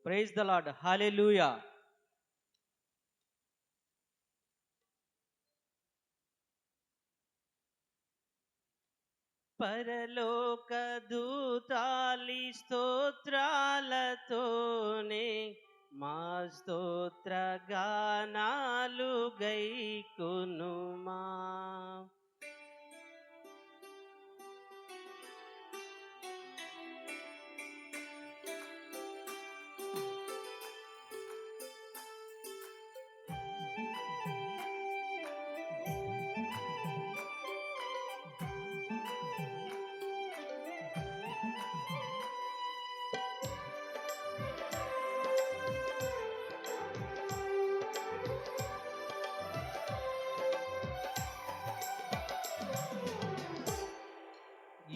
Praise the lord. హల్లెలూయా. పరలోక దూతాలి స్తోత్రాలతోనే మా స్తోత్ర గానాలు గైకొనుమా.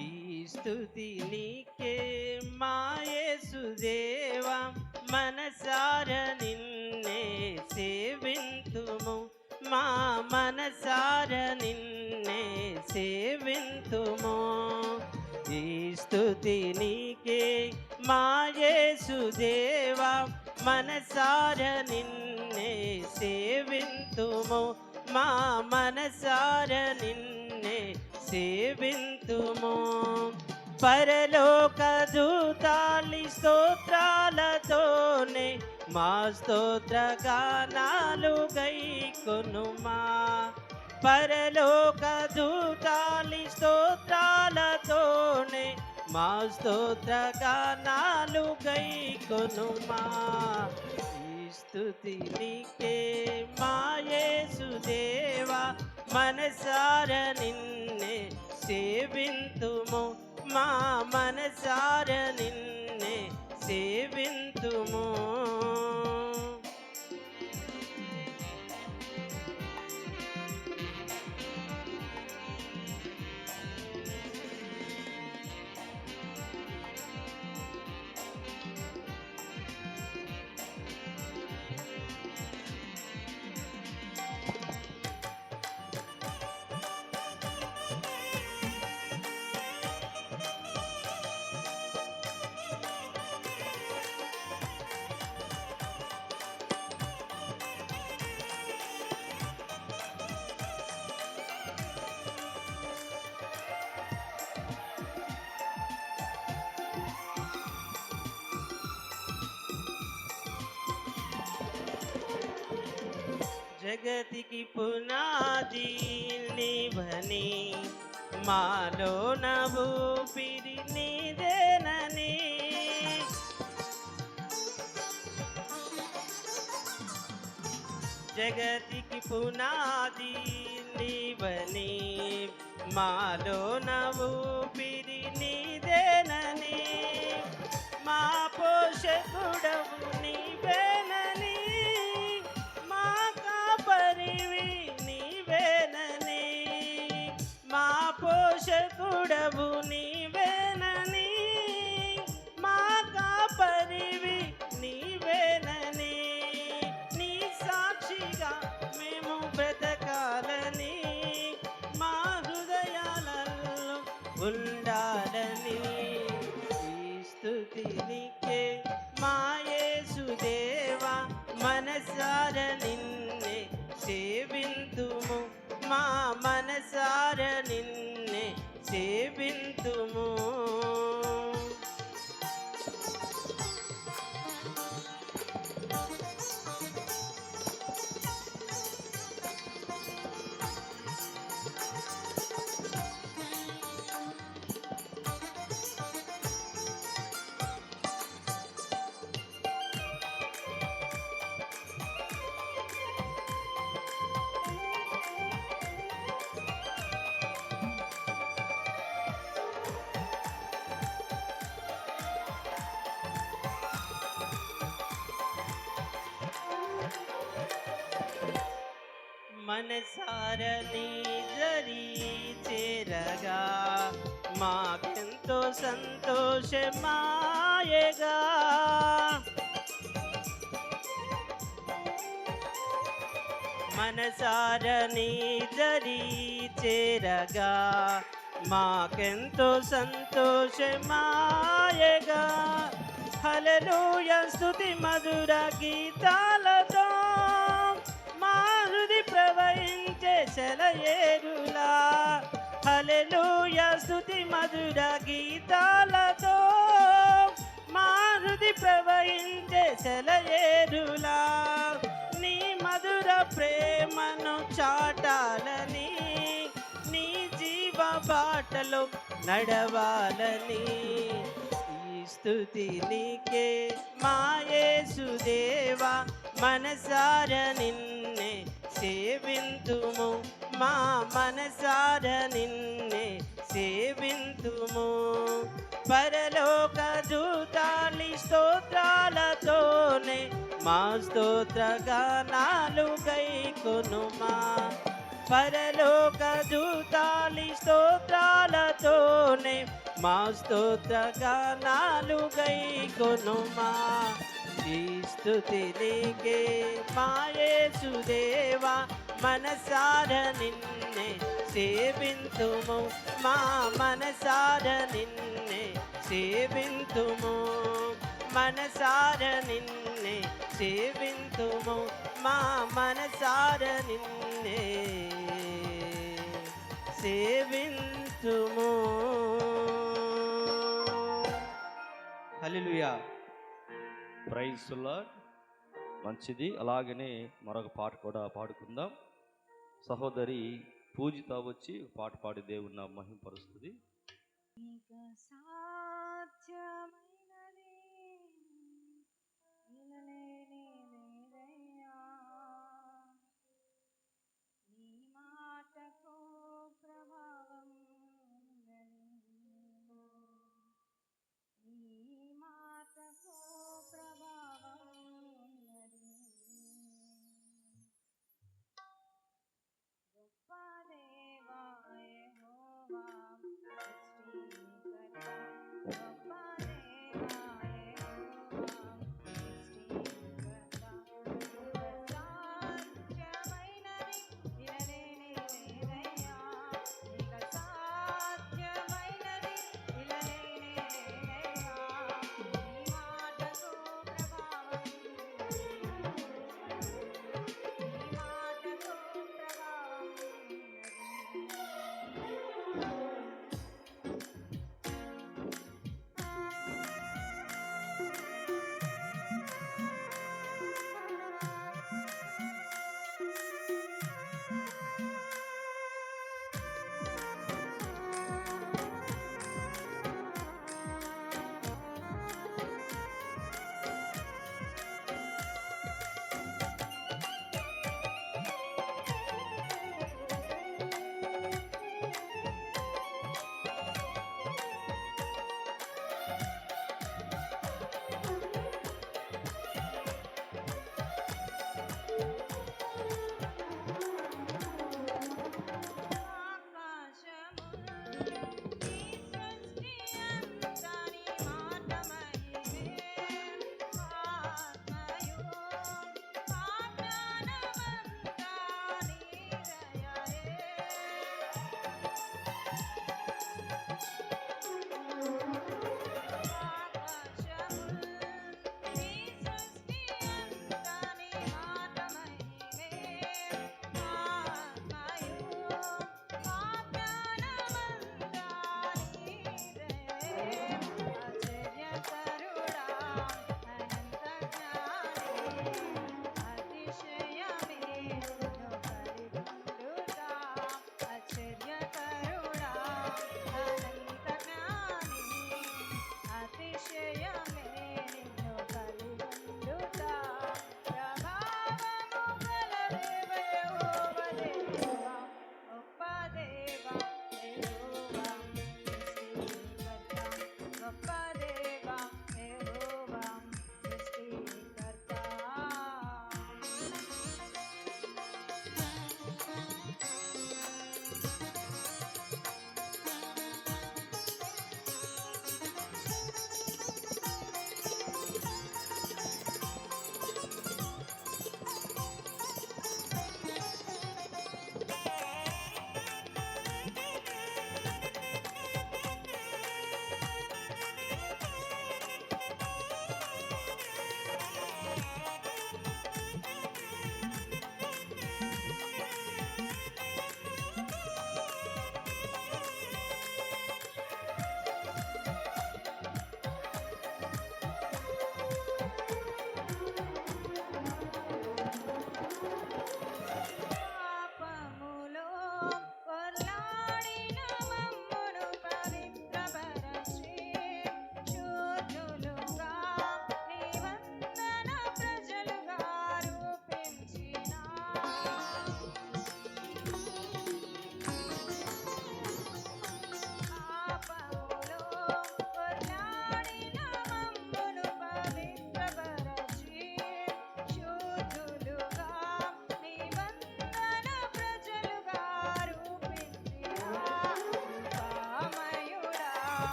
ఈ స్తుతి నీకే మా యేసుదేవా, మనసార నిన్నే సేవింతుము, మా మనసార నిన్నే సేవింతుము. ఈ స్తుతి నీకే మా యేసుదేవా, మనసార నిన్నే సేవింతుము, మా మనసార నిన్నే సేవింతుము. పరలోక దూతాలి స్తోత్రాలతోనే మా స్తోత్ర గానాలు గైకొనుమా. పరలోక దూతాలి స్తోత్రాలతోనే మా స్తోత్ర గానాలు గైకొనుమా. ఈ స్తుతి నీకే మా యేసుదేవా, మనసార నిన్నే సేవింతుము, మా మనసార నిన్నే సేవింతుము. జగతికి పునాది నీవని, మాలో ఊపిరి నీదేనని. జగతికి పునాది నీవని, మాలో ఊపిరి నీదేనని. మా పోషకుడవు నీవేనని, మా కాపరివి నీవేనని. మా పోషకుడవు నీవేనని, మా కాపరివి నీవేనని. నీ సాక్షిగా మేము బ్రతకాలని, మా హృదయాలలో ఉండాలని. ఈ స్తుతి నీకే మా యేసుదేవా, మనసార నిన్నే సేవింతుము, మా మనసార నిన్నే సేవింతుము. మనసార నీ దరి చేరగా మాకెంతో సంతోషమాయగా. మనసార నీ దరి చేరగా మాకెంతో సంతోషమాయగా. హల్లెలూయా స్తుతి మధుర గీతాలతో మా హృది ప్రవహించే సెలయేరులా. హల్లెలూయా స్తుతి మధుర గీతాలతో మా హృది ప్రవహించే సెలయేరులా. నీ మధుర ప్రేమను చాటాలని, నీ జీవ బాటలో నడవాలని, ఈ స్తుతి నీకే మా యేసుదేవా. మనసార నిన్నే సేవింతుము, మా మనసార నిన్నే సేవింతుము. పరలోక దూతాలి స్తోత్రాలతోనే మా స్తోత్ర గానాలు గైకొనుమా. పరలోక దూతాలి స్తోత్రాలతోనే మా స్తోత్ర గానాలు గైకొనుమా. ఈ స్తుతి నీకే మా యేసుదేవా. మనసార నిన్నే సేవింతుము, మా మనసార నిన్నే సేవింతుము. మనసార నిన్నే సేవింతుము, మా మనసార నిన్నే సేవింతుము. హల్లెలూయా. Praise the Lord. మంచిది. అలాగనే మరొక పాట కూడా పాడుకుందాం. సహోదరి పూజిత వచ్చి పాట పాడి దేవుని మహిమపరుస్తుంది. సాధ్యమైనది నిలలేని లేదయ్యా, నీ మాటకు ప్రభావం ఉన్నది, నీ మాటకు ప్రభావం ఉన్నది. గొప్ప దేవా యెహోవా సృష్టికర్త,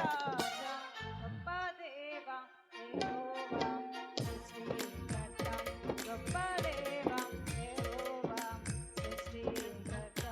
రాజా గొప్ప దేవా యెహోవా సృష్టికర్త గొప్ప దేవా యెహోవా సృష్టికర్త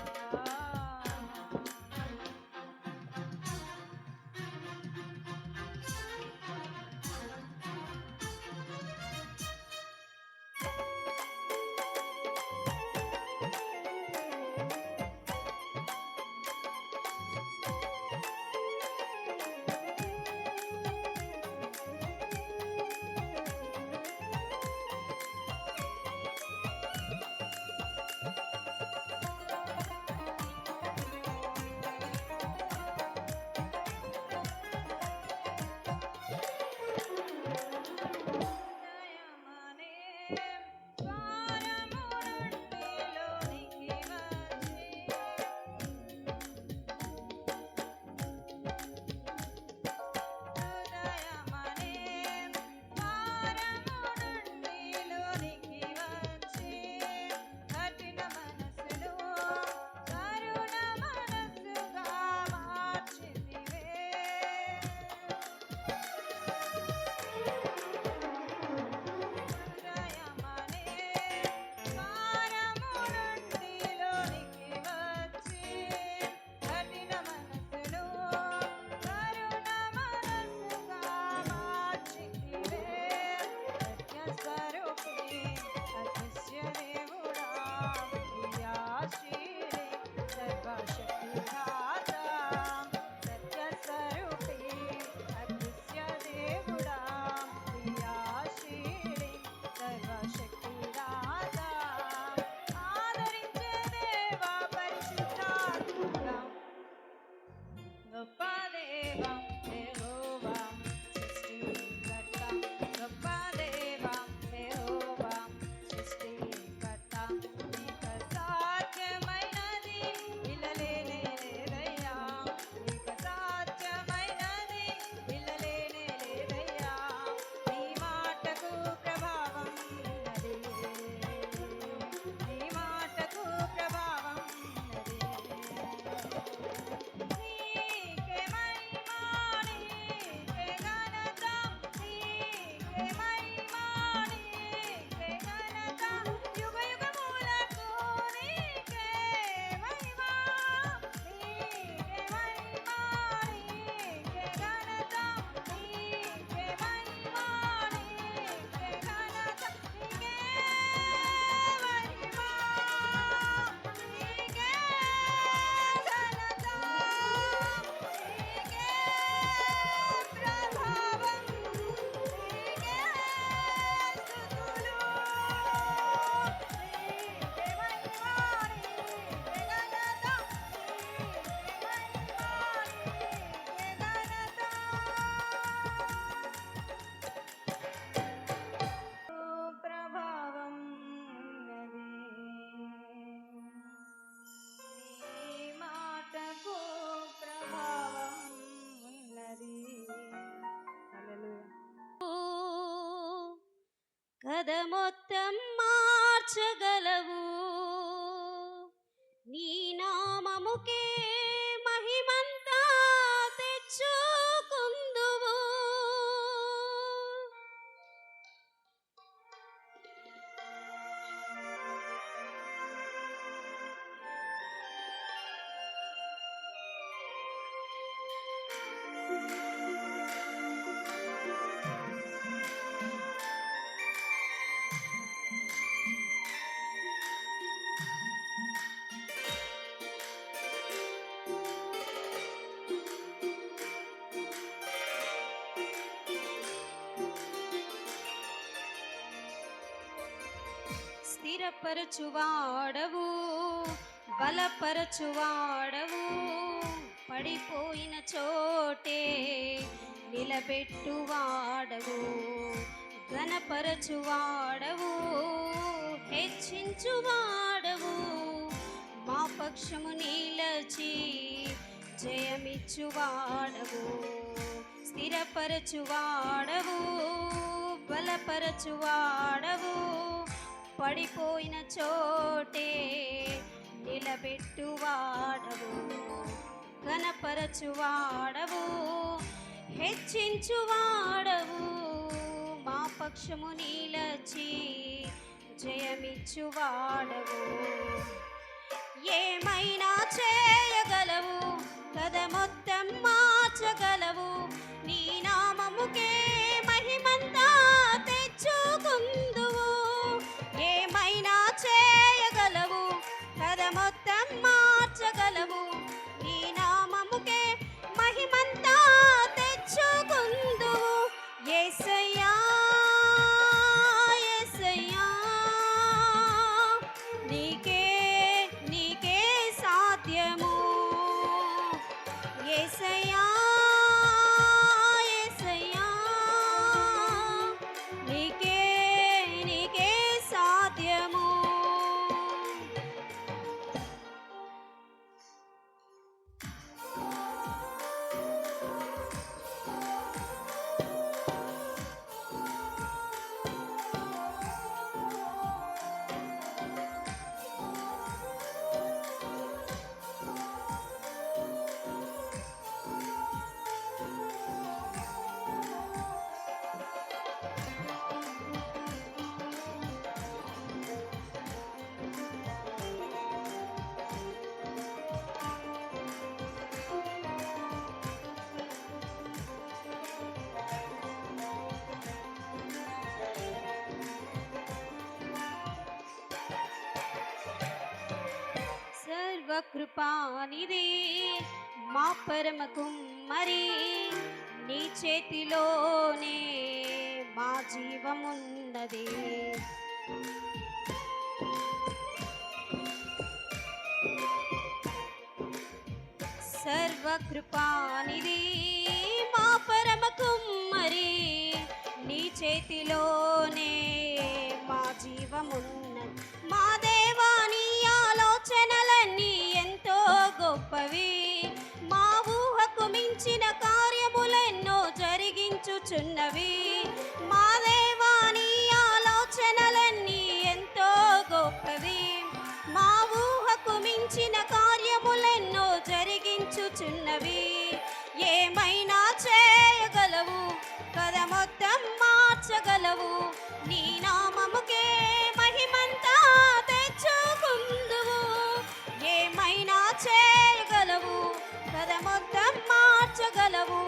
గొప్ప దేవా యెహోవా సృష్టికర్త గొప్ప దేవా యెహోవా సృష్టికర్త నీకు సాధ్యమైనది ఇలలేనే లేదయ్యా నీకు సాధ్యమైనది ఇలలేనే లేదయ్యా నీ మాటకు ప్రభావం ఉన్నది నీ మాటకు ప్రభావం ఉన్నది నీకే మహిమ నీకే ఘనత నీకే మహిమ నీకే ఘనత యుగ యుగములకు నీకే మహిమ నీకే మహిమ నీకే ఘనత నీకే మహిమ నీకే ఘనత నీకే మహిమ నీకే ఘనత నీకే ప్రభావం నీకే స్తుతులు నీకే మహిమ నీకే ఘనత నీకే మహిమ నీకే ఘనత ప్రభావం ఉన్నది నీ మాటకు ప్రభావం ఉన్నది కథ మొత్తం మార్చగలవు నీ నామముకే మహిమంతా తెచ్చుకుందువు స్థిరపరచువాడవు బలపరచువాడవు పడిపోయిన చోటే నిలబెట్టువాడవు ఘనపరచువాడవు హెచ్చించువాడవు మా పక్షము నిలచి జయమిచ్చువాడవు స్థిరపరచువాడవు బలపరచువాడవు పడిపోయిన చోటే నిలబెట్టువాడవు ఘనపరచువాడవు హెచ్చించువాడవు మా పక్షము నిలచి జయమిచ్చువాడవు. ఏమైనా చేయగలవు, కథ మొత్తం మార్చగలవు. నీ నామముకే మహిమంతా తెచ్చుకుందువు. ఏమైనా చేయగలవు, కథ మొత్తం మార్చగలవు. నీ నామముకే మహిమంతా తెచ్చుకుందువు. యేసయ్యా యేసయ్యా, నీకే నీకే సాధ్యము. యేసయ్యా యేసయ్యా, నీకే నీకే సాధ్యము. సర్వకృపానిధి మా పరమ కుమ్మరి, నీ చేతిలోనే మా జీవమున్నది. సర్వకృపానిధి మా పరమ కుమ్మరి, నీ చేతిలోనే మా జీవమున్నది. మా దేవా, నీ ఆలోచనలన్నీ ఎంతో గొప్పవి. మా ఊహకు మించిన కార్యములెన్నో జరిగించుచున్నవి. మా దేవా, నీ ఆలోచనలన్నీ ఎంతో గొప్పవి. మా ఊహకు మించిన కార్యములెన్నో జరిగించుచున్నవి. ఏమైనా చేయగలవు, కథ మొత్తం మార్చగలవు. నీ నామముకే మహిమంతా తెచ్చుకుందువు. ఏమైనా చేయగలవు, కథ మొత్తం మార్చగలవు.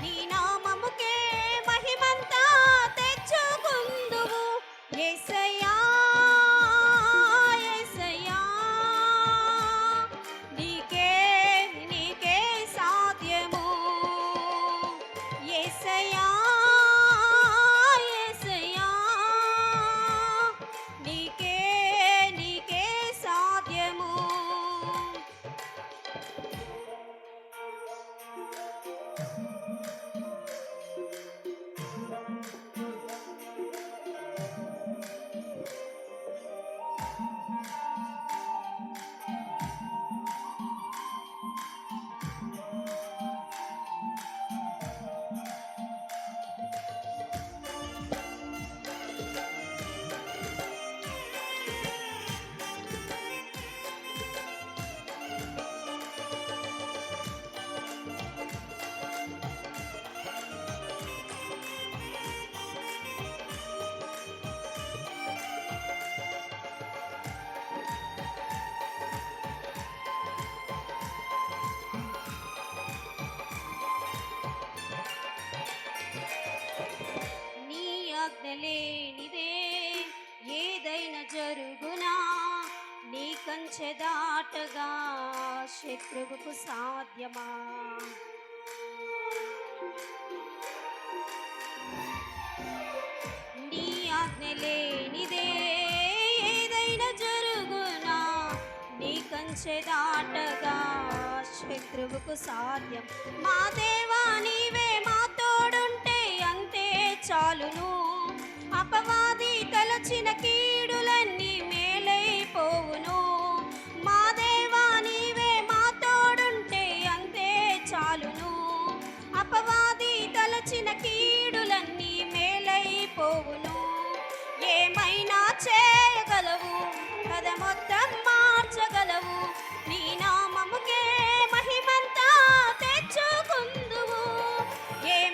నీ నామముకే మహిమంతా తెచ్చుకుందువు. యేసయ్యా యేసయ్యా, నీకే నీకే సాధ్యము. యేసయ్యా యేసయ్యా, నీకే నీకే సాధ్యము. నీ ఆజ్ఞ లేనిదే ఏదైనా జరుగునా. నీ కంచె దాటగా శత్రువుకు సాధ్యమా. నీ ఆజ్ఞ లేనిదే ఏదైనా జరుగునా. నీ కంచె దాటగా శత్రువుకు సాధ్యం. మా దేవా, నీవే మా తోడుంటే అంతే చాలును. అపవాది తలచిన కీడులన్నీ మేలైపోవును. మా దేవా, నీవే మా తోడుంటే అంతే చాలును. అపవాది తలచిన కీడులన్నీ మేలైపోవును. ఏమైనా చేయగలవు, కథ మొత్తం మార్చగలవు. నీ నామముకే మహిమంతా తెచ్చుకుందువు. ఏమైనా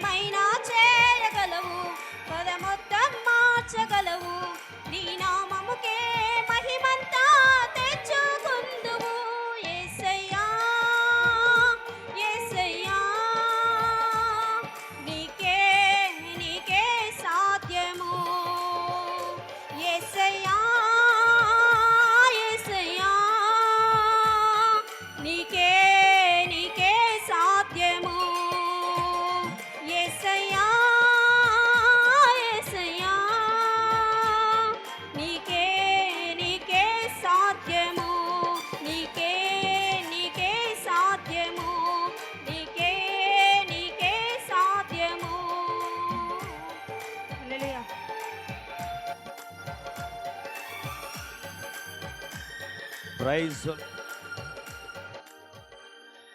ప్రైజ్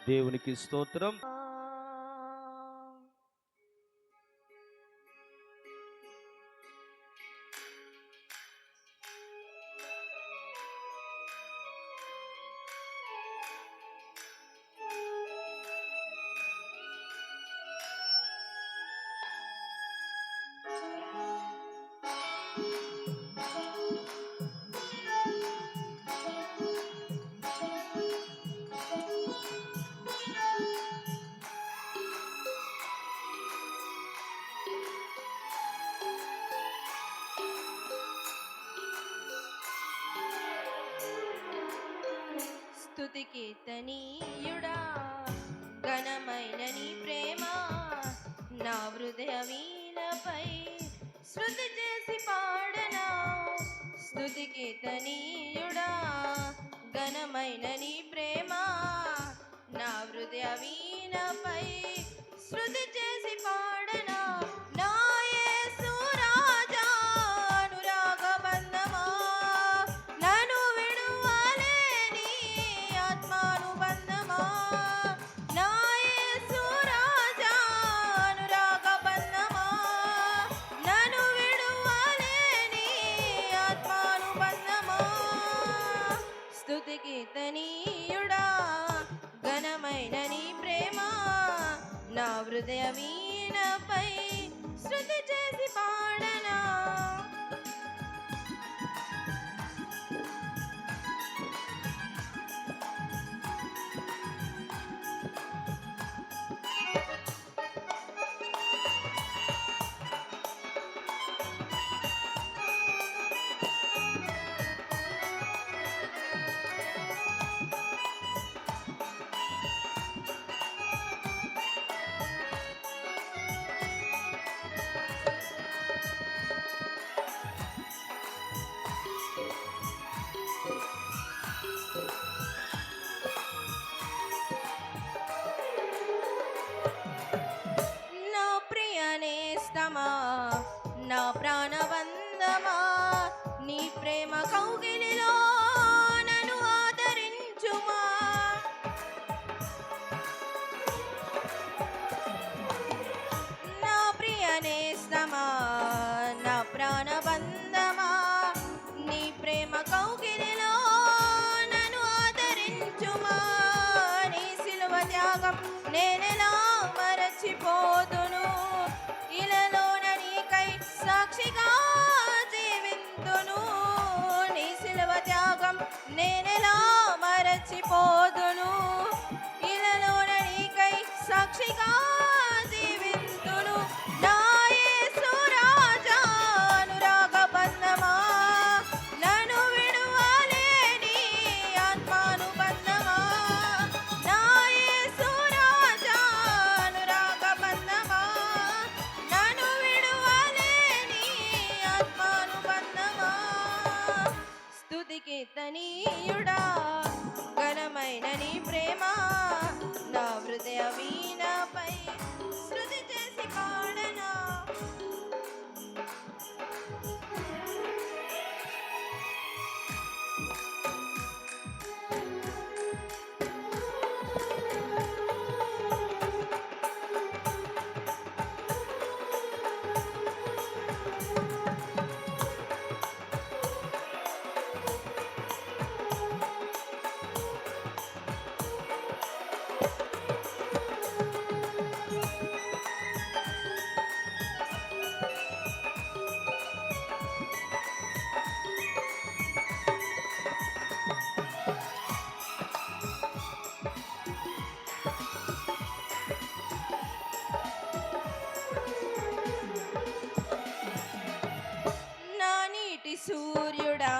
దేవునికి స్తోత్రం. స్తుతి కీర్తనీయుడా, ఘనమైన నీ ప్రేమ నా హృదయ వీణపై శృతి చేసి పాడనా. స్తుతి కీర్తనీయుడా, ఘనమైన నీ ప్రేమ నా హృదయ వీణపై శృతి చేసి పాడనా. నా యేసు రాజా అనురాగ బంధమా, నన్ను విడువలేని ఆత్మానుబంధమా. నా యేసు రాజా అనురాగ బంధమా, నన్ను విడువలేని ఆత్మానుబంధమా. స్తుతి కీర్తనీయుడా, ఘనమైన నీ ప్రేమ నా హృదయ వీణపై శృతి చేసి పాడనా. నా ప్రియ నేస్తమా, నా ప్రాణబంధమా, నీ ప్రేమ కౌగిలిలో నన్ను ఆదరించుమా. నా ప్రియ నేస్తమా, నా ప్రాణబంధమా, నీ ప్రేమ కౌగిలిలో నన్ను ఆదరించుమా. నీ సిలువ త్యాగం నేనెలా మరచిపోదును, ఇలలోన నీకై సాక్షిగా జీవింతును. నీ సిలువ త్యాగం నేనెలా మరచిపోదును, ఇలలోన నీకై సాక్షిగా జీవింతును. నా యేసు రాజా అనురాగ బంధమా, నన్ను విడువలేని ఆత్మానుబంధమా. నా యేసు రాజా అనురాగ బంధమా, నన్ను విడువలేని ఆత్మానుబంధమా. స్తుతి కీర్తనీయుడా, ఘనమైన నీ ప్రేమ నా హృదయ వీణపై శృతి చేసి పాడనా. నా నీటి సూర్యుడా,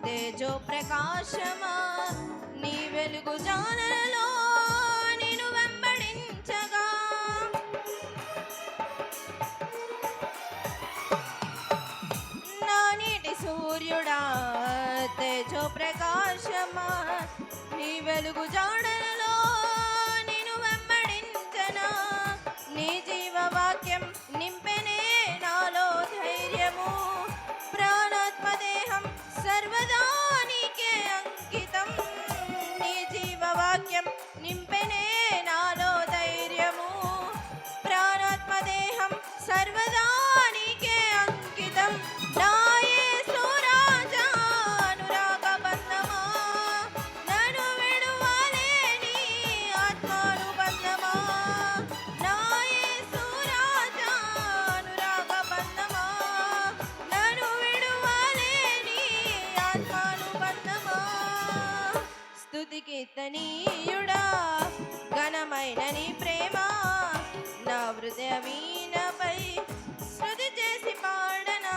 తేజో ప్రకాశమా, నీ వెలుగు జాలలలో నిన్ను వెంబడించగా. నా నీటి సూర్యుడా, తేజో ప్రకాశమా, నీ వెలుగు జాడలలో నిన్ను వెంబడించనా. నీ జీవవాక్యం నింపెనే నాలో ధైర్యము, ప్రాణాత్మదేహం సర్వదా నీకే అంకితం. హృదయ వీణపై శృతి చేసి పాడనా.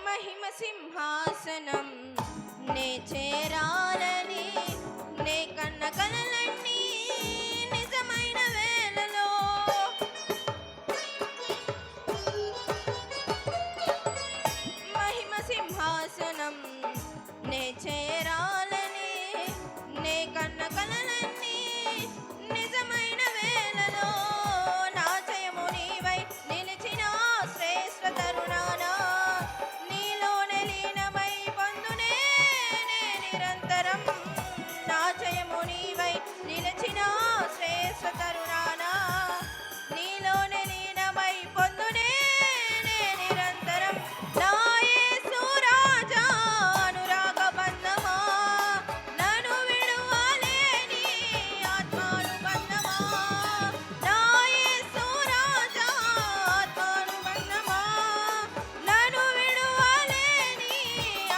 మహిమ సింహాసనం నే చేరాలని, నే కన్న కలలన్నీ నిజమైన వేళలో. మహిమ సింహాసనం నే చేరాలని, నే కన్న కలలన్నీ నిజమైన వేళలో. నా జయము నీవై నిలిచిన శ్రేష్ఠ తరుణాన, నీలోనే లీనమై పొందునే నే నిరంతరం. నా జయము నీవై నిలిచిన శ్రేష్ఠ తరుణాన, నీలోనే లీనమై పొందునే నే నిరంతరం. నా యేసు రాజా అనురాగ బంధమా, నన్ను విడువలేని ఆత్మానుబంధమా. నా యేసు రాజా ఆత్మానుబంధమా, నన్ను విడువలేని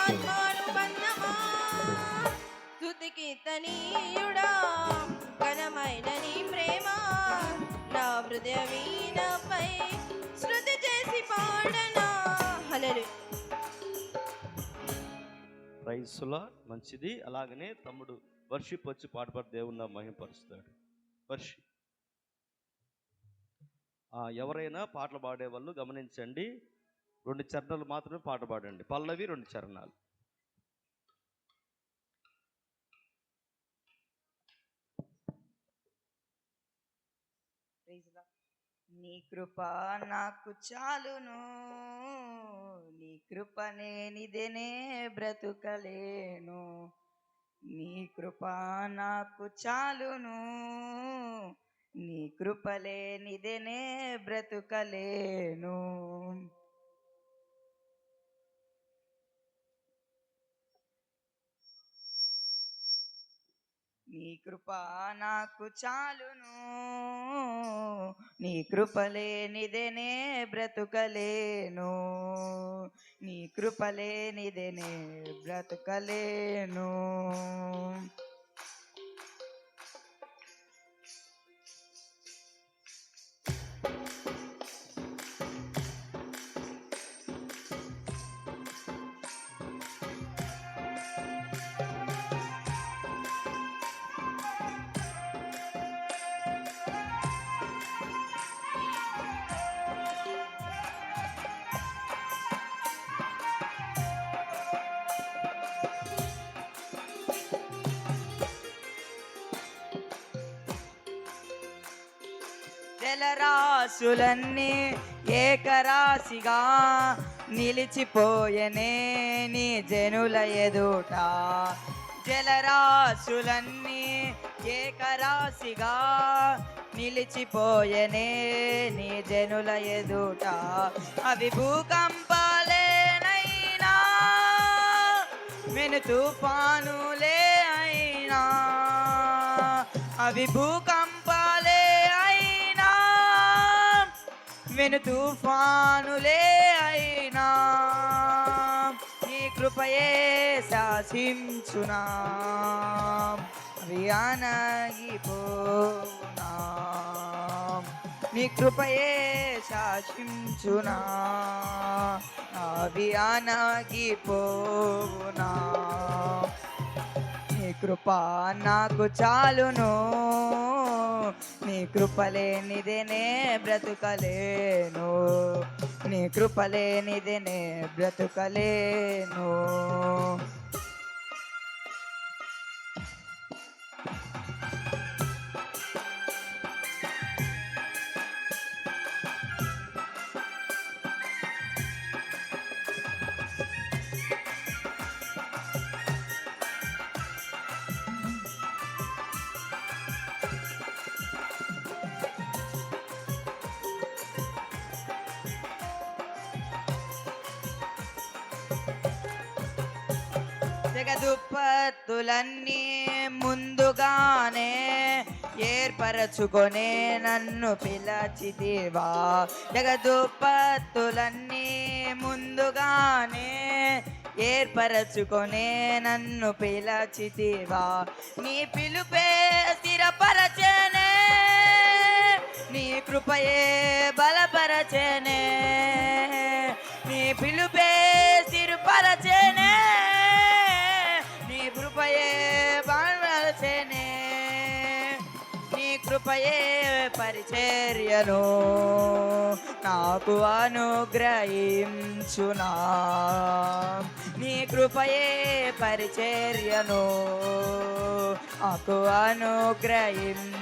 ఆత్మానుబంధమా. స్తుతి కీర్తనీయుడా ఘనమైన నీ ప్రేమ, నా హృదయ వీణపై శృతి చేసి పాడనా. హల్లెలూయా. ప్రైస్లా మంచిది. అలాగనే తమ్ముడు వర్షిప్ వచ్చి పాట పాడి దేవుని మహిమపరుస్తాడు. వర్షిప్. ఎవరైనా పాటలు పాడేవాళ్ళు గమనించండి, 2 చరణాలు మాత్రమే పాట పాడండి. పల్లవి 2 చరణాలు. నీ కృప నాకు చాలును, నీ కృప లేనిదేనే బ్రతుకలేను. నీ కృప నాకు చాలును, నీ కృప లేనిదేనే బ్రతుకలేను. నీ కృప నాకు చాలును, నీ కృప లేనిదేనే బ్రతుకలేను. నీ కృప లేనిదేనే బ్రతుకలేను. జలరాశులన్నీ ఏకరాశిగా నిలిచిపోయనే నీ జనుల ఎదుట. జలరాశులన్నీ ఏకరాశిగా నిలిచిపోయనే నీ జనుల ఎదుట. అవి భూకంపాలేనైనా, మెను తుఫానులే అయినా, అవి భూకంపాలే అయినా, మెను తుఫానులే అయినా, నీ కృపయే శాసించునా, అవి అణగిపోవునా. నీ కృపయే శాసించునా, అవి అణగిపోవునా. నీ కృప నాకు చాలును, నీ కృప లేనిదేనే బ్రతుకలేను. నీ కృప లేనిదేనే బ్రతుకలేను. జగదుపత్తులన్నీ ముందుగానే ఏర్పరచుకొనే నన్ను పిలచితివా. జగదుపత్తులన్నీ ముందుగానే ఏర్పరచుకొనే నన్ను పిలచితివా. నీ పిలుపే స్థిరపరచనే, నీ కృపయే బలపరచనే. నీ పిలుపే స్థిరపరచనే, నీ కృపయే బలపరచనే. నీ కృపయే పరిచర్యను నాకు అనుగ్రహించునా. నీ కృపయే పరిచర్యను నాకు అనుగ్రహించునా.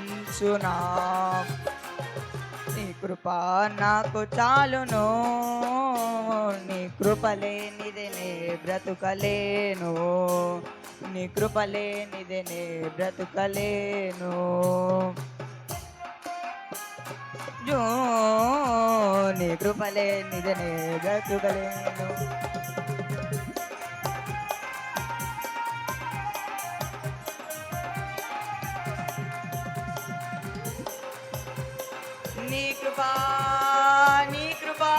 నీ కృప నాకు చాలును, నీ కృప లేనిదే నే బ్రతుకలేను. నీ కృప లేనిదే నే బ్రతుకలేను. నీ కృప లేనిదే నే బ్రతుకలేను. నీ కృపా, నీ కృపా,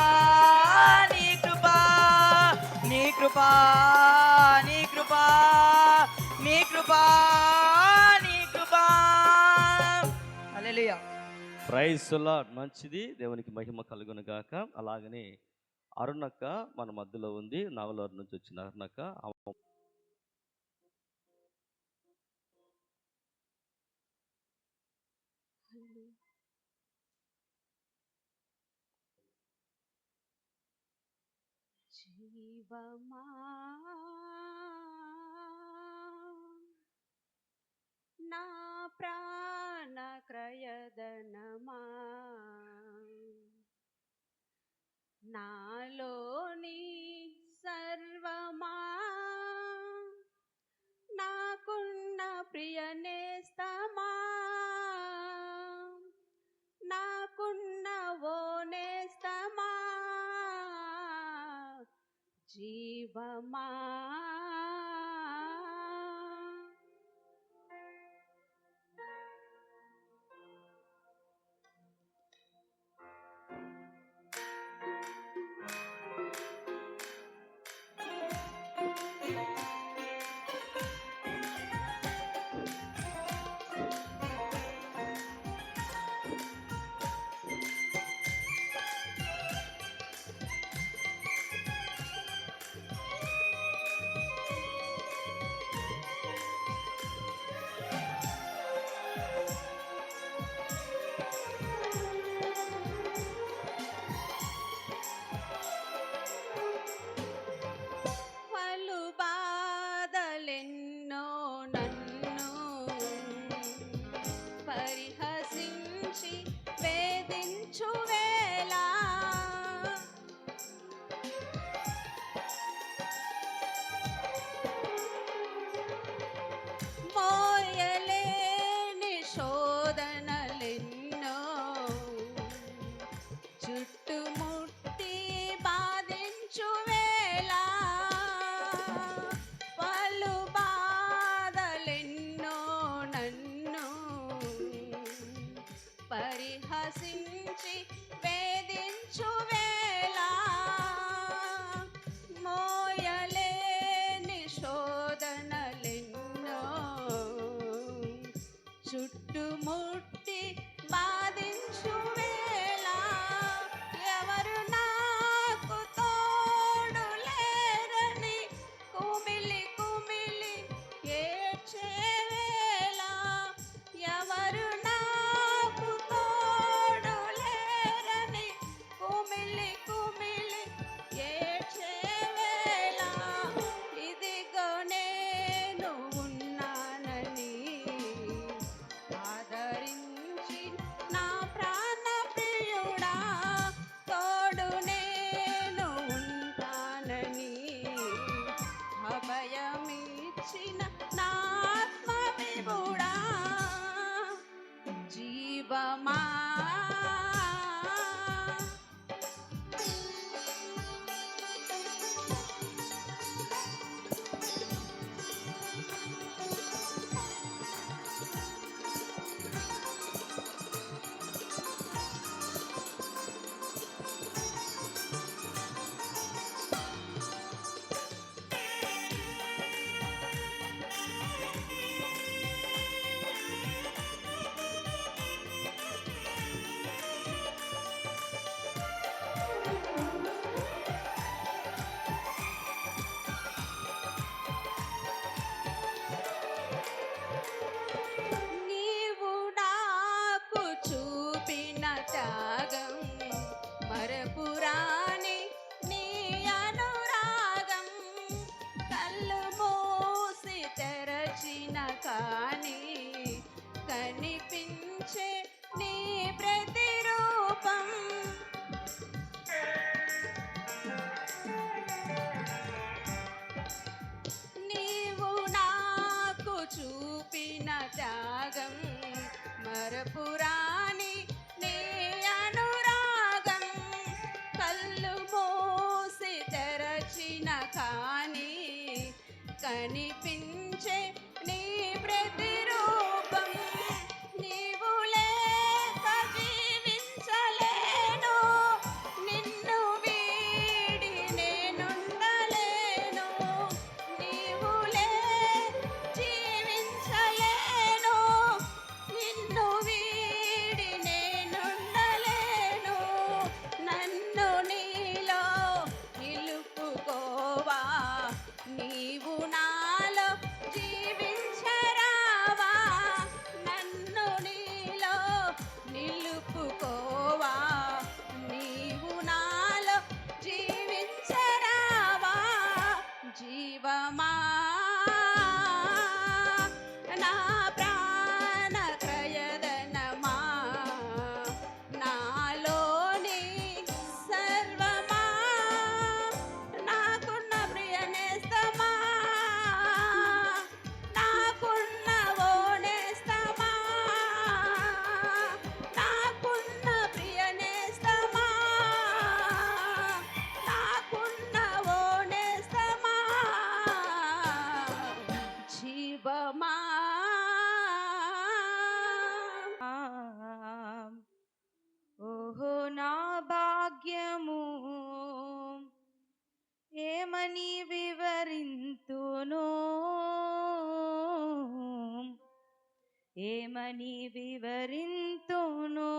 నీ కృపా, నీ కృపా, నీ కృపా, నీ కృపా, నీ కృపా. హల్లెలూయా. Praise Lord. మంచిది, దేవునికి మహిమ కలుగును గాక. అలాగనే అరుణక్క మన మధ్యలో ఉంది, నవలూరు నుంచి వచ్చిన అరుణక్క. జీవమా నా ప్రాణ క్రయదనమా, నాలోని సర్వమా, నాకున్న ప్రియ నేస్తమా, నాకున్న ఓ నేస్తమా, జీవమా కనిపించే నీ ప్రతిరూపం నీవు లేక జీవించలేను నిన్ను వీడి నేనుండలేను నీవు జీవించలేను నిన్ను వీడి నేనుండలేను నన్ను నీలో నిలుపుకోవా నీవు నాలో జీవించరావా నన్ను నీలో నిలుపుకోవా నీవు నాలో జీవించరావా జీవమా నా ప్రాణ క్రయదనమా నాలోని సర్వమా నాకున్న ప్రియ నేస్తమా నాకున్న ఓ నేస్తమా నాకున్న ప్రియ నేస్తమా నాకున్న ఓ నేస్తమా జీవమా ఓహో నా భాగ్యము ఏమని వివరింతును ఏమని వివరింతును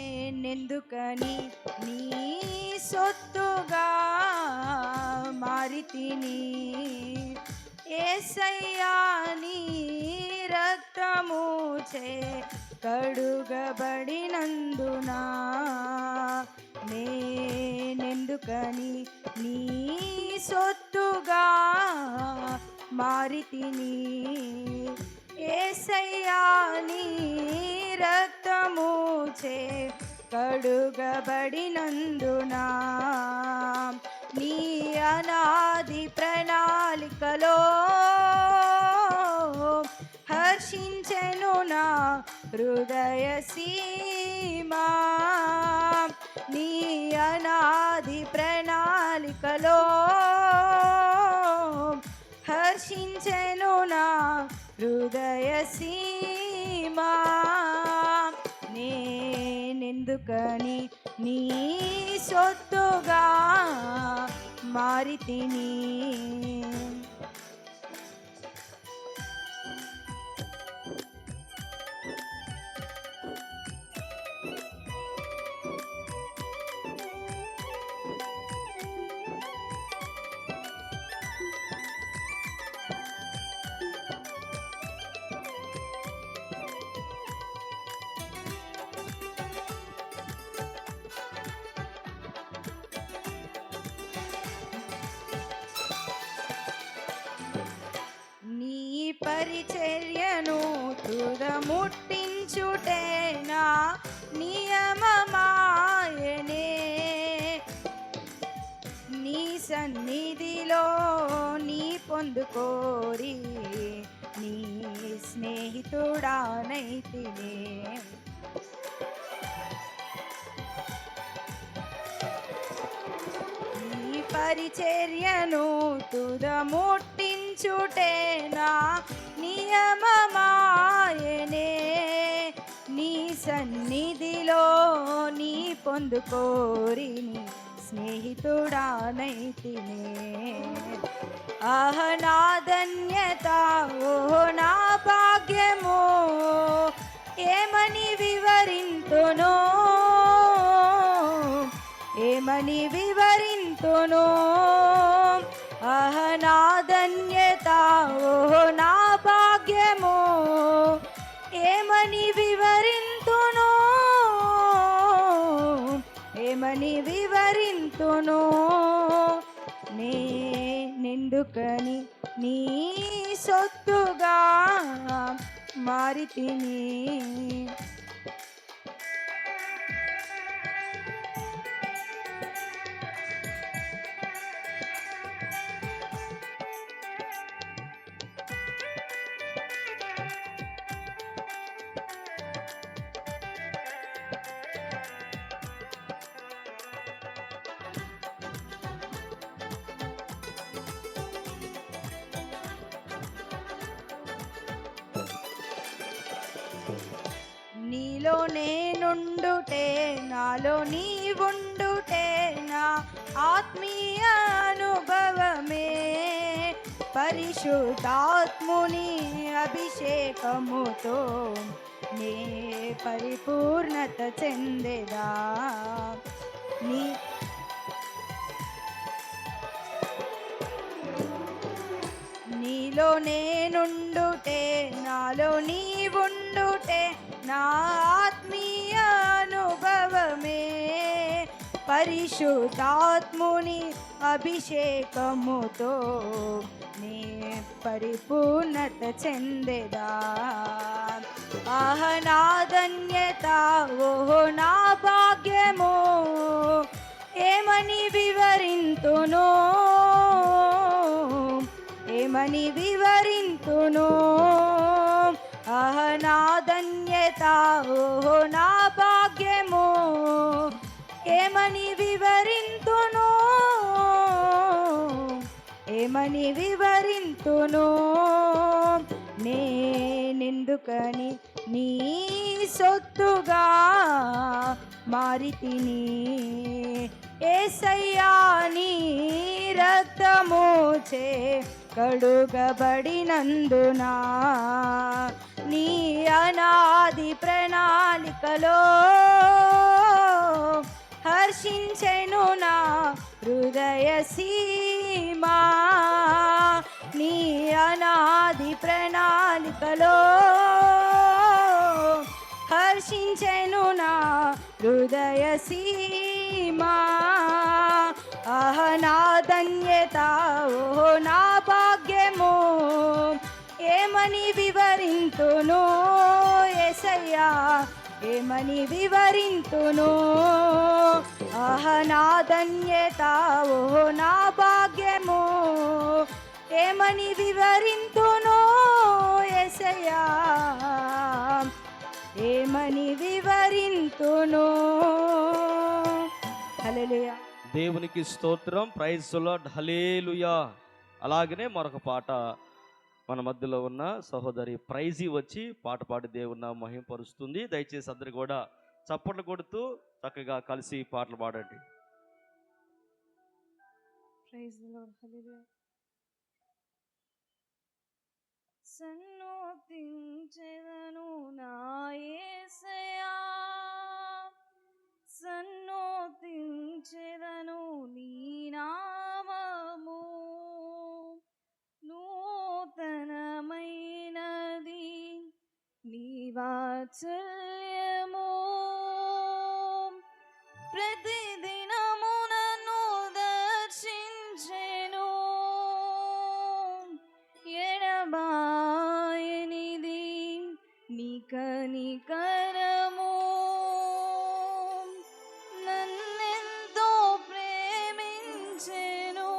నేనెందుకని నీ సొత్తుగా మారితిని యేసయ్యా నీ రక్తము చే కడుగబడినందునా నేనెందుకని నీ సొత్తుగా మారితిని యేసయ్యా నీ రక్తము చే కడుగబడినందునా నీ అనాది ప్రణాళికలో హర్షించెను నా హృదయ సీమా నీ అనాది ప్రణాళికలో హర్షించెను నా హృదయ సీమా నేనెందుకని నీ సొత్తుగా మారితిని పరిచర్యను తుదముట్టించుటే నా నియమమాయనే నీ సన్నిధిలో నీ పొందుకోరి నీ స్నేహితుడానైతినే నీ పరిచర్యను తుదముట్టించుటే నా నియమమాయనే నీ సన్నిధిలో నీ పొందుకోరి నీ స్నేహితుడానైతినే ఆహ నా ధన్యత ఓహో నా భాగ్యమో ఏమని వివరింతును ఏమని వివరింతును ఆహ నా ధన్యత ఓహో నా భాగ్యమో ఏమని ఏమని వివరింతును నేనెందుకని నీ సొత్తుగా మారితిని. నీలో నేనుండుటే నాలో నీవుండుటే నా ఆత్మీయ అనుభవమే పరిశుద్ధాత్ముని అభిషేకముతో నే పరిపూర్ణత చెందేదా. నీ నీలో నేనుండుటే నాలో నీవుండుటే నా ఆత్మీయ అనుభవమే పరిశుద్ధాత్ముని అభిషేకముతో నే పరిపూర్ణత చెందేదా. ఆహ నా ధన్యత ఓహో నా భాగ్యమో ఏమని వివరింతును ఏమని వివరింతును. ఆహ నా ధన్యత ఓహో నా భాగ్యమో ఏమని వివరింతును ఏమని వివరింతును. నేనెందుకని నీ సొత్తుగా మారితిని. యేసయ్యా నీ రక్తముచే కడుగబడినందునా నీ అనాది ప్రణాళికలో హర్షించెను నా హృదయ సీమా. నీ అనాది ప్రణాళికలో హర్షించెను నా హృదయ సీమా. ఆహ నా ధన్యత ఓహో నా భాగ్యమో ఏమని వివరింతును యేసయ్యా ఏమని వివరింతును. ఆహ నా ధన్యత ఓహో నా భాగ్యమో ఏమని వివరింతును యేసయ్యా ఏమని వివరింతును. హల్లెలూయా. దేవునికి స్తోత్రం. Praise the Lord. హల్లెలూయా. అలాగనే మరొక పాట మన మధ్యలో ఉన్న సహోదరి ప్రైజీ వచ్చి పాట పాడి దేవుని నామమును మహిమపరుస్తుంది. దయచేసి అందరు కూడా చప్పట్లు కొడుతూ చక్కగా కలిసి పాటలు పాడండి. Praise the Lord. హల్లెలూయా. సన్నోతించెదను నా యేసయ్యా సన్నోతించెదను నీ నామము నూతనమైనది నీ వాత్సల్యము ప్రతిదినము నన్ను దర్శించెను ఎడబాయనిది నీ కనికరము నన్నెంతో ప్రేమించెను.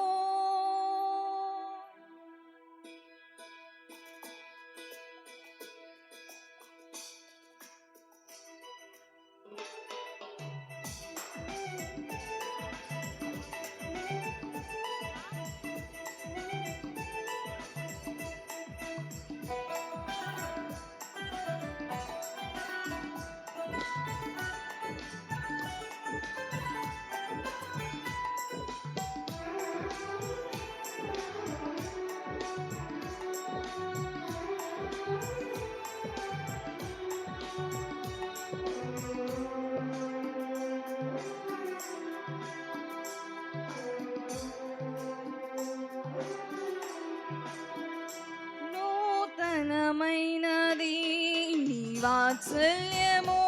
నూతనమైనది నీ వాత్సల్యము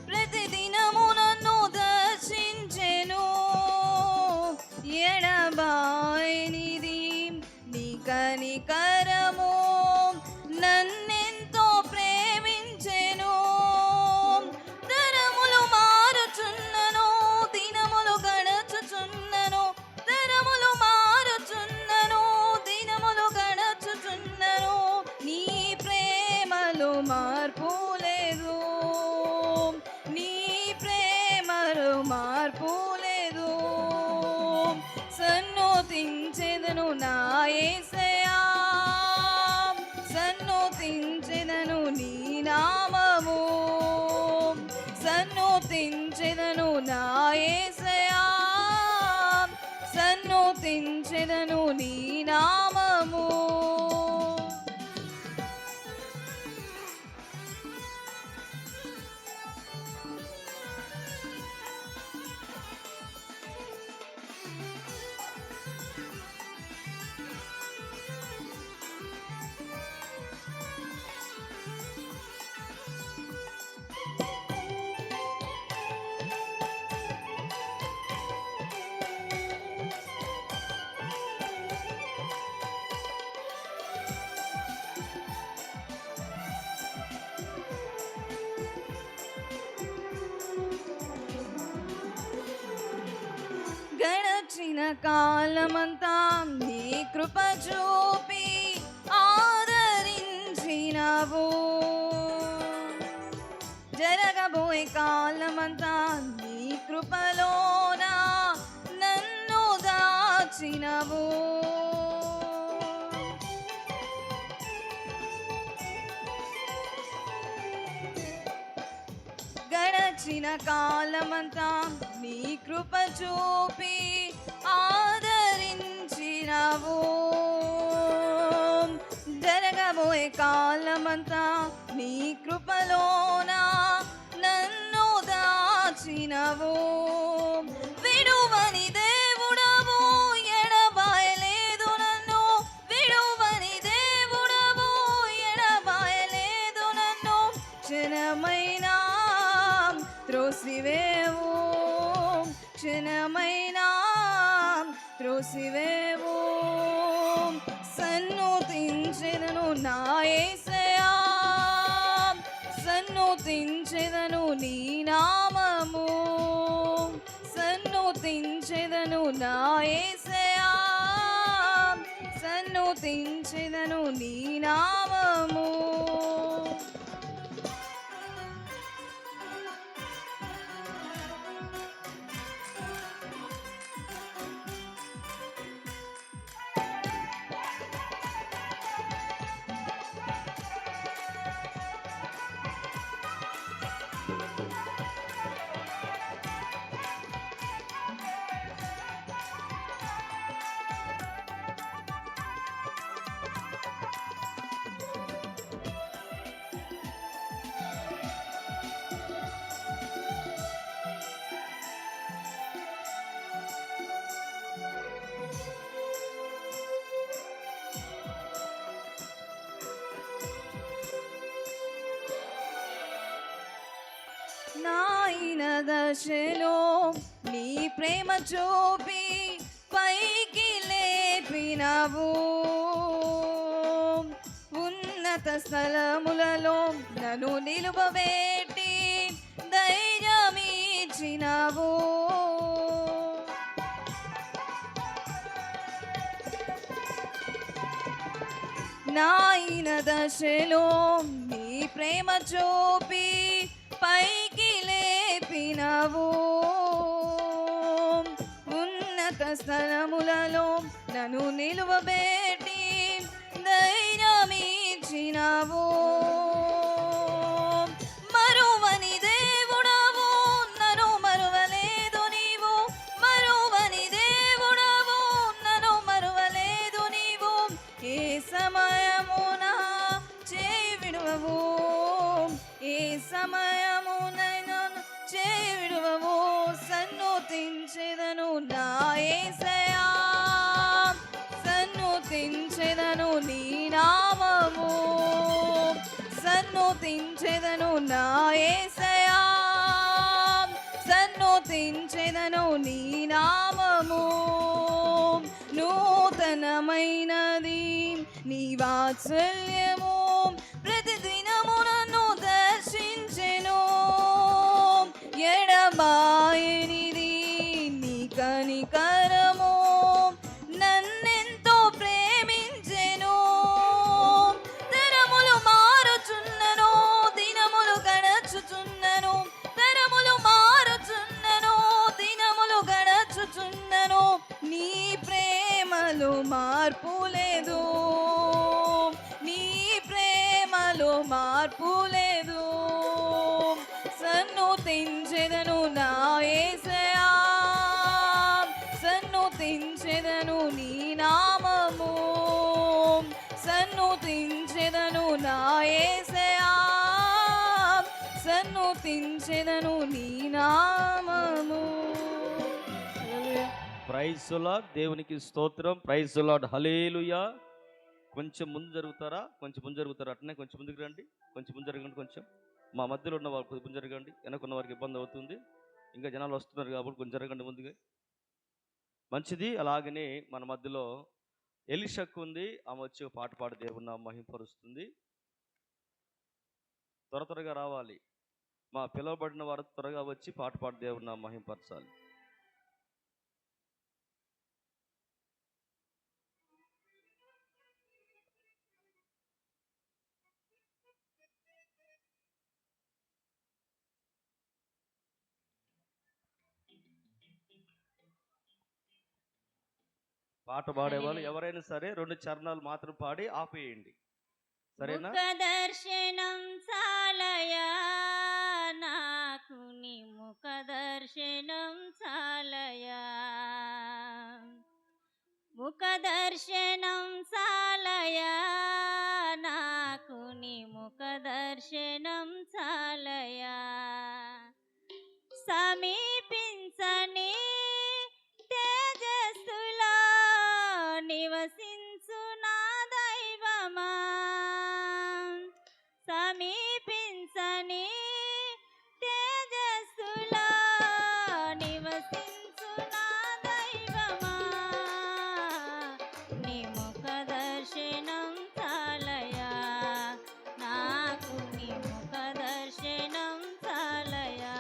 ప్రతిదినము నన్ను దర్శించెను మార్పు లేదు, నీ ప్రేమలో మార్పు లేదు. సన్నుతించెదను నా యేసయ్యా, సన్నుతించెదను నీ నామము, సన్నుతించెదను నా యేసయ్యా, సన్నుతించెదను నీ నామము. గడచిన కాలమంతా నీ కృప చూపి ఆదరించినవు, జరగబోయే కాలమంతా నీ కృపలోన నన్ను దాచినవు. గడచిన కాలమంతా నీ కృప చూపి ఆదరించినవు, జరగబోయే కాలమంతా నీ కృపలోన నన్ను దాచినవు. విడువని దేవుడవు, ఎడబాయలేదు నన్ను, విడువని దేవుడవు, ఎడబాయలేదు నన్ను. క్షణమైనా త్రోసివేవు, క్షణమైనా త్రోసివేవు. సన్నుతించెదను నా యేసయ్యా, సన్నుతించెదను నీ నామము, సన్నుతించెదను నా యేసయ్యా, సన్నుతించెదను నీ నామము. నాయన దశలో నీ ప్రేమ చూపి పైకి లేపినవు, ఉన్నత స్థలములలో నన్ను నిలువబెట్టి ధైర్యమిచ్చినవు. నాయన దశలో నీ ప్రేమ చూపి పైకి లేపినవు, ఉన్నత స్థలములలో నన్ను నిలువబెట్టి ధైర్యమిచ్చినవు. మరువని దేవుడవు, నన్ను మరువలేదు నీవు, మరువని దేవుడవు, నన్ను మరువలేదు నీవు. ఏ సమయమున చేయి విడువవు, ఏ సమయమునైనా చేయి విడువవు. సన్నుతించెదను నా యేసయ్యా, సన్నుతించెదను నీ నామము, సన్నుతించెదను నా యేసయ్యా, సన్నుతించెదను నీ నామము. నూతనమైనది నీ వాత్సల్యము, ప్రతిదినము నన్ను దర్శించెను. ఎడబాయనిది నీ కనికరము, నన్నెంతో ప్రేమించెను. తరములు మారుచున్నను, మార్పు లేదు. సన్నుతించెదను నా యేసయ్యా, సన్నుతించెదను నీ నామము, సన్నుతించెదను నా యేసయ్యా, సన్నుతించెదను నీ నామము. హల్లెలూయా. ప్రైజ్ లార్డ్, దేవునికి స్తోత్రం. ప్రైజ్ లార్డ్, హల్లెలూయా. కొంచెం ముందు జరుగుతారా? కొంచెం ముందు జరుగుతారా? అట్నే కొంచెం ముందుకు రండి, కొంచెం ముందు జరగండి. కొంచెం మా మధ్యలో ఉన్న వాళ్ళు కొంచెం జరగండి, వెనకున్న వారికి ఇబ్బంది అవుతుంది. ఇంకా జనాలు వస్తున్నారు కాబట్టి కొంచెం జరగండి ముందుగా. మంచిది. అలాగనే మన మధ్యలో ఎలిషక్ ఉంది, ఆమె వచ్చి ఒక పాట పాడి దేవుని మహింపరుస్తుంది. త్వరగా రావాలి. మా పిలువబడిన వారు త్వరగా వచ్చి పాట పాడి దేవుని మహింపరచాలి. పాట పాడేవాళ్ళు ఎవరైనా సరే 2 చరణాలు మాత్రం పాడి ఆపేయండి, సరేనా? ముఖ దర్శనం చాలయా నాకు, నీ ముఖ దర్శనం చాలయా, ముఖ దర్శనం చాలయా నాకు, నీ ముఖ దర్శనం చాలయా, సమీపించని తేజస్సులో నివసించు నా దైవమా, సమీపించని తేజస్సులో నివసించు నా దైవమా, నీ ముఖ దర్శనం చాలయా నాకు, నీ ముఖ దర్శనం చాలయా,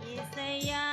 యేసయ్యా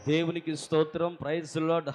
దేవునికి స్తోత్రం. Praise lord.